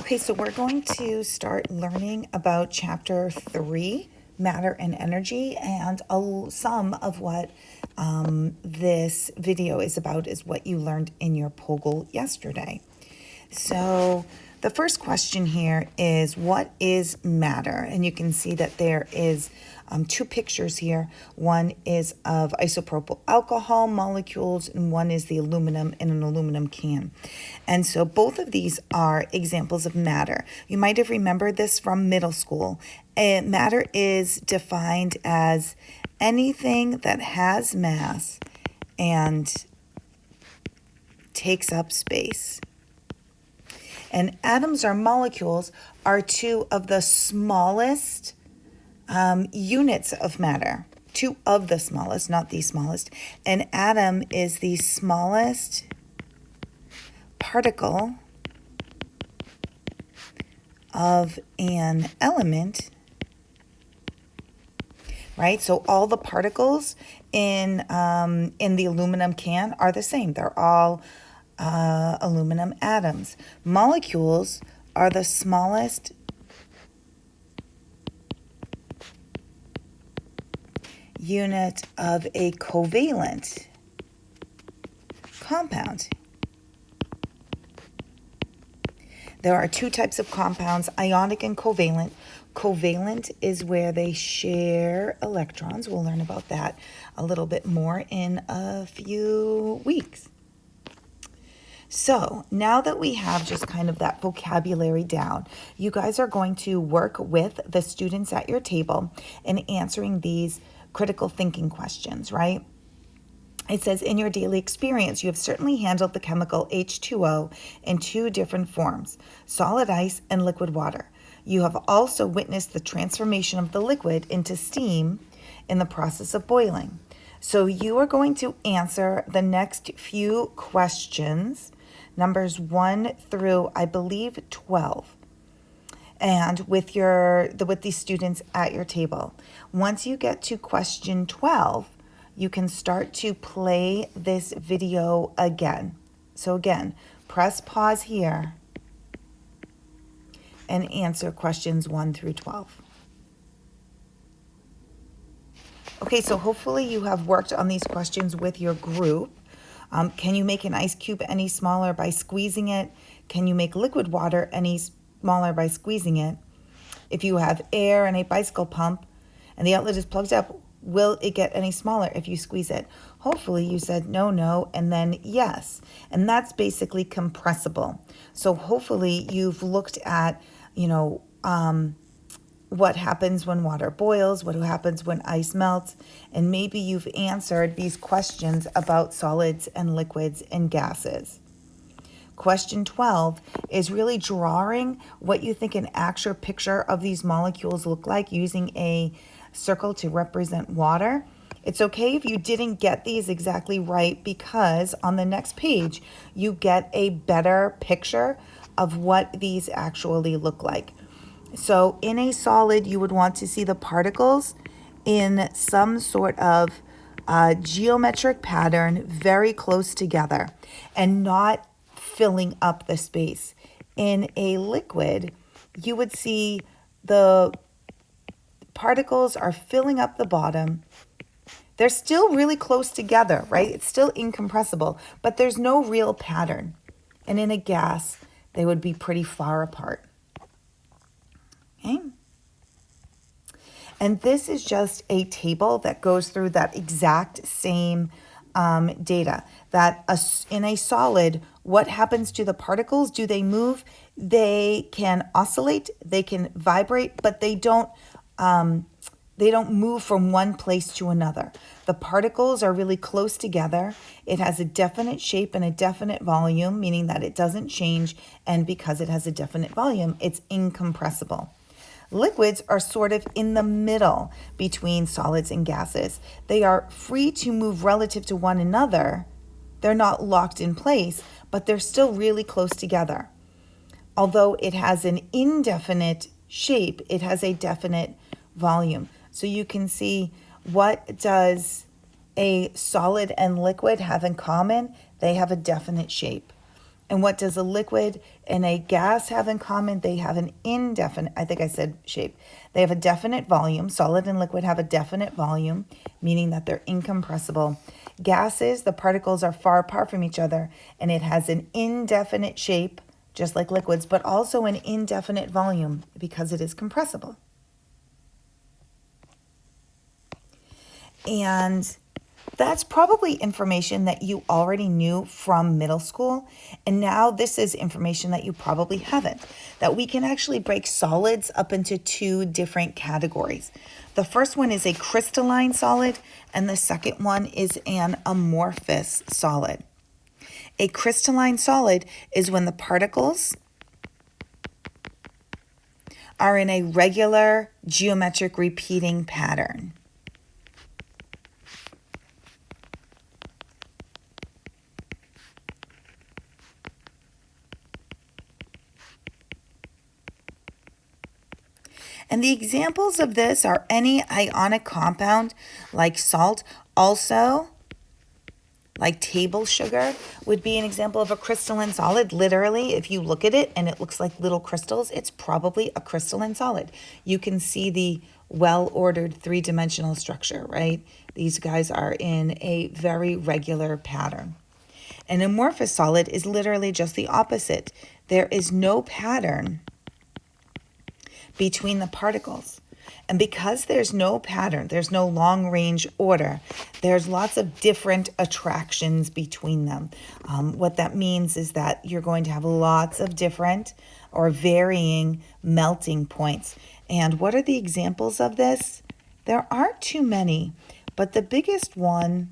Okay, so we're going to start learning about Chapter 3, Matter and Energy, and some of what this video is about is what you learned in your POGL yesterday. So the first question here is, what is matter? And you can see that there is two pictures here. One is of isopropyl alcohol molecules, and one is the aluminum in an aluminum can. And so both of these are examples of matter. You might have remembered this from middle school. Matter is defined as anything that has mass and takes up space. And atoms or molecules are two of the smallest units of matter. Two of the smallest, not the smallest. An atom is the smallest particle of an element, right? So all the particles in the aluminum can are the same. They're all aluminum atoms. Molecules are the smallest unit of a covalent compound. There are two types of compounds, ionic and covalent. Covalent is where they share electrons. We'll learn about that a little bit more in a few weeks. So now that we have just kind of that vocabulary down, you guys are going to work with the students at your table in answering these critical thinking questions, right? It says, in your daily experience, you have certainly handled the chemical H2O in two different forms, solid ice and liquid water. You have also witnessed the transformation of the liquid into steam in the process of boiling. So you are going to answer the next few questions, numbers 1 through, I believe, 12. And with these students at your table. Once you get to question 12, you can start to play this video again. So again, press pause here and answer questions 1 through 12. Okay, so hopefully you have worked on these questions with your group. Can you make an ice cube any smaller by squeezing it? Can you make liquid water any smaller by squeezing it? If you have air in a bicycle pump and the outlet is plugged up, will it get any smaller if you squeeze it? Hopefully you said no, and then yes. And that's basically compressible. So hopefully you've looked at, what happens when water boils, what happens when ice melts, and maybe you've answered these questions about solids and liquids and gases. Question 12 is really drawing what you think an actual picture of these molecules look like using a circle to represent water. It's okay if you didn't get these exactly right, because on the next page you get a better picture of what these actually look like. So in a solid, you would want to see the particles in some sort of geometric pattern very close together and not filling up the space. In a liquid, you would see the particles are filling up the bottom. They're still really close together, right? It's still incompressible, but there's no real pattern. And in a gas, they would be pretty far apart. Okay. And this is just a table that goes through that exact same data. That in a solid, what happens to the particles? Do they move? They can oscillate, they can vibrate, but they don't move from one place to another. The particles are really close together. It has a definite shape and a definite volume, meaning that it doesn't change. And because it has a definite volume, it's incompressible. Liquids are sort of in the middle between solids and gases. They are free to move relative to one another. They're not locked in place, but they're still really close together. Although it has an indefinite shape, it has a definite volume. So you can see, what does a solid and liquid have in common? They have a definite shape. And what does a liquid and a gas have in common? They have an indefinite, I think I said shape. They have a definite volume. Solid and liquid have a definite volume, meaning that they're incompressible. Gases, the particles are far apart from each other, and it has an indefinite shape, just like liquids, but also an indefinite volume because it is compressible. And that's probably information that you already knew from middle school. And now this is information that you probably haven't, that we can actually break solids up into two different categories. The first one is a crystalline solid, and the second one is an amorphous solid. A crystalline solid is when the particles are in a regular geometric repeating pattern. And the examples of this are any ionic compound like salt, also like table sugar would be an example of a crystalline solid. Literally, if you look at it and it looks like little crystals, it's probably a crystalline solid. You can see the well-ordered three-dimensional structure, right? These guys are in a very regular pattern. An amorphous solid is literally just the opposite. There is no pattern between the particles. And because there's no pattern, there's no long range order, there's lots of different attractions between them. What that means is that you're going to have lots of different or varying melting points. And what are the examples of this? There aren't too many, but the biggest one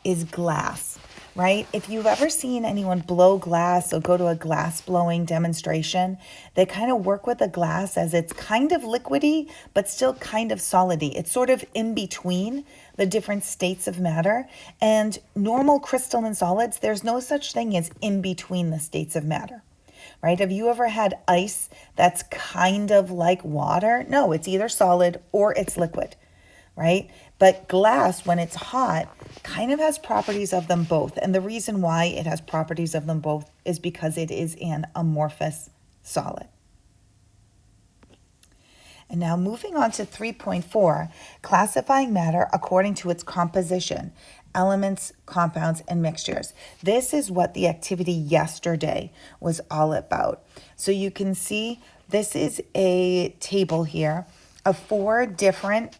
is glass. Right? If you've ever seen anyone blow glass or go to a glass blowing demonstration, they kind of work with the glass as it's kind of liquidy, but still kind of solidy. It's sort of in between the different states of matter. And normal crystalline solids, there's no such thing as in between the states of matter. Right? Have you ever had ice that's kind of like water? No, it's either solid or it's liquid. Right? But glass, when it's hot, kind of has properties of them both. And the reason why it has properties of them both is because it is an amorphous solid. And now moving on to 3.4, classifying matter according to its composition, elements, compounds, and mixtures. This is what the activity yesterday was all about. So you can see this is a table here of 4 different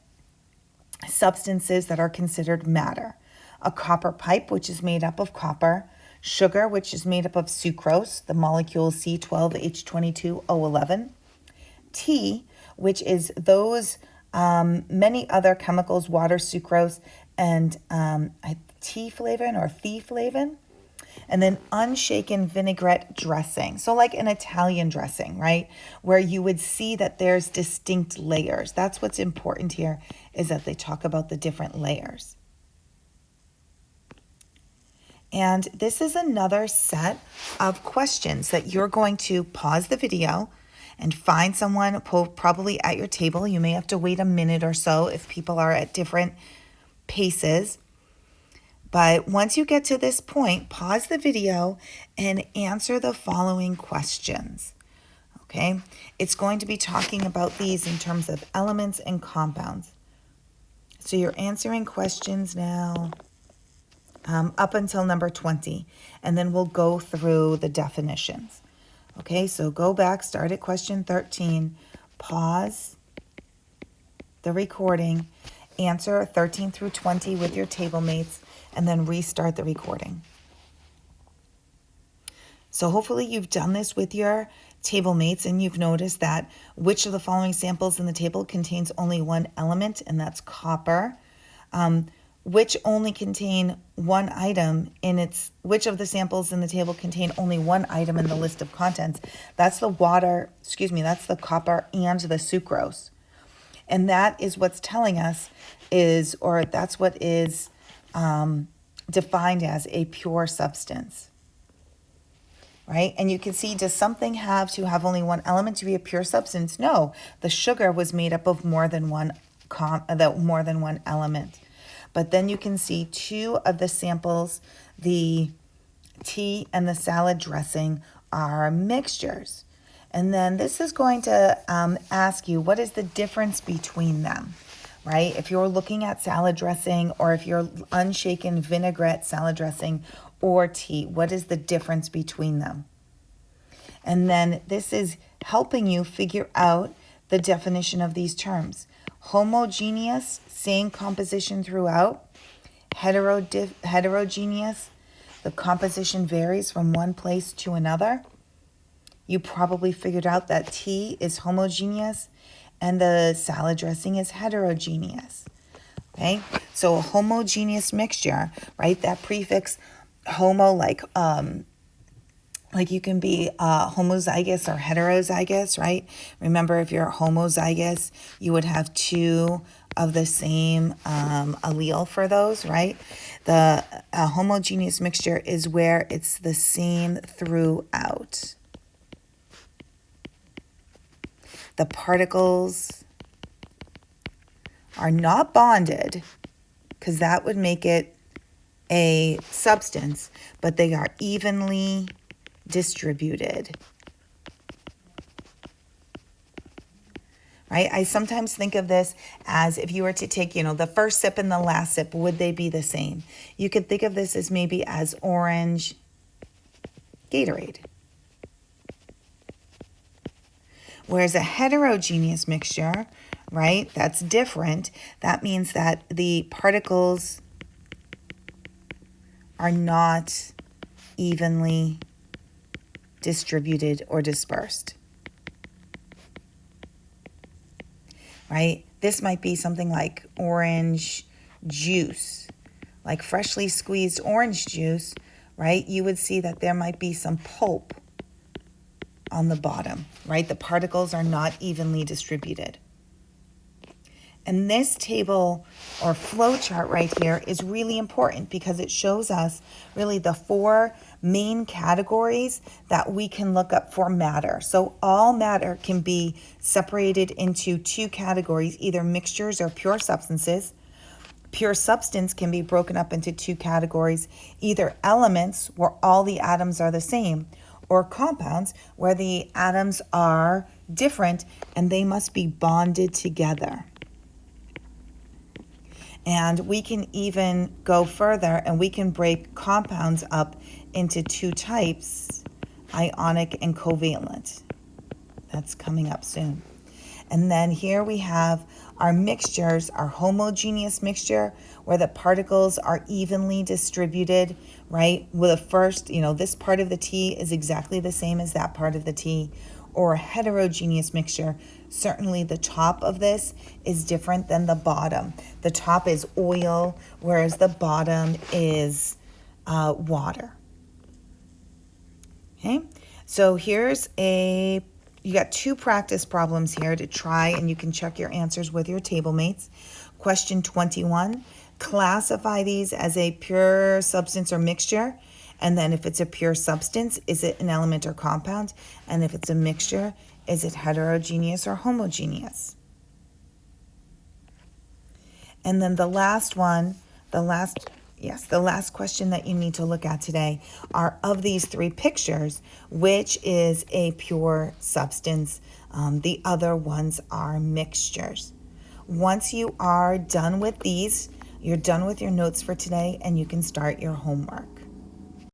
substances that are considered matter. A copper pipe, which is made up of copper. Sugar, which is made up of sucrose, the molecule C12H22O11. Tea, which is those many other chemicals, water, sucrose, and T-flavin or thiaflavin. And then unshaken vinaigrette dressing. So like an Italian dressing, right? Where you would see that there's distinct layers. That's what's important here, is that they talk about the different layers. And this is another set of questions that you're going to pause the video and find someone probably at your table. You may have to wait a minute or so if people are at different paces. But once you get to this point, pause the video and answer the following questions. Okay? It's going to be talking about these in terms of elements and compounds. So you're answering questions now up until number 20, and then we'll go through the definitions. Okay, so go back, start at question 13, pause the recording, answer 13 through 20 with your table mates, and then restart the recording. So hopefully you've done this with your table mates and you've noticed that which of the following samples in the table contains only one element, and that's copper. Which only contain one item in its, which of the samples in the table contain only one item in the list of contents? That's the that's the copper and the sucrose. And that is what's telling us is, or that's what is defined as a pure substance, right? And you can see, does something have to have only one element to be a pure substance? No, the sugar was made up of more than one element. But then you can see 2 of the samples, the tea and the salad dressing are mixtures. And then this is going to ask you, what is the difference between them, right? If you're looking at salad dressing, or if you're unshaken vinaigrette salad dressing or tea, what is the difference between them? And then this is helping you figure out the definition of these terms. Homogeneous, same composition throughout. Heterogeneous, the composition varies from one place to another. You probably figured out that tea is homogeneous and the salad dressing is heterogeneous. Okay, so a homogeneous mixture, right? That prefix homo, like you can be homozygous or heterozygous, right? Remember, if you're homozygous, you would have two of the same allele for those, right? The homogeneous mixture is where it's the same throughout. The particles are not bonded, because that would make it a substance, but they are evenly distributed. Right? I sometimes think of this as if you were to take, the first sip and the last sip, would they be the same? You could think of this as maybe as orange Gatorade. Whereas a heterogeneous mixture, right, that's different. That means that the particles are not evenly distributed or dispersed. Right? This might be something like orange juice, like freshly squeezed orange juice, right? You would see that there might be some pulp on the bottom, right? The particles are not evenly distributed. And this table or flow chart right here is really important because it shows us really the four main categories that we can look up for matter. So all matter can be separated into two categories, either mixtures or pure substances. Pure substance can be broken up into two categories, either elements where all the atoms are the same, or compounds where the atoms are different and they must be bonded together. And we can even go further and we can break compounds up into two types, ionic and covalent. That's coming up soon. And then here we have our mixtures, our homogeneous mixture, where the particles are evenly distributed, right? With the first, this part of the tea is exactly the same as that part of the tea. Or a heterogeneous mixture, certainly the top of this is different than the bottom. The top is oil, whereas the bottom is water. Okay, so you got two practice problems here to try, and you can check your answers with your table mates. Question 21, classify these as a pure substance or mixture. And then if it's a pure substance, is it an element or compound? And if it's a mixture, is it heterogeneous or homogeneous? And then the last question that you need to look at today are, of these three pictures, which is a pure substance? The other ones are mixtures. Once you are done with these, you're done with your notes for today and you can start your homework.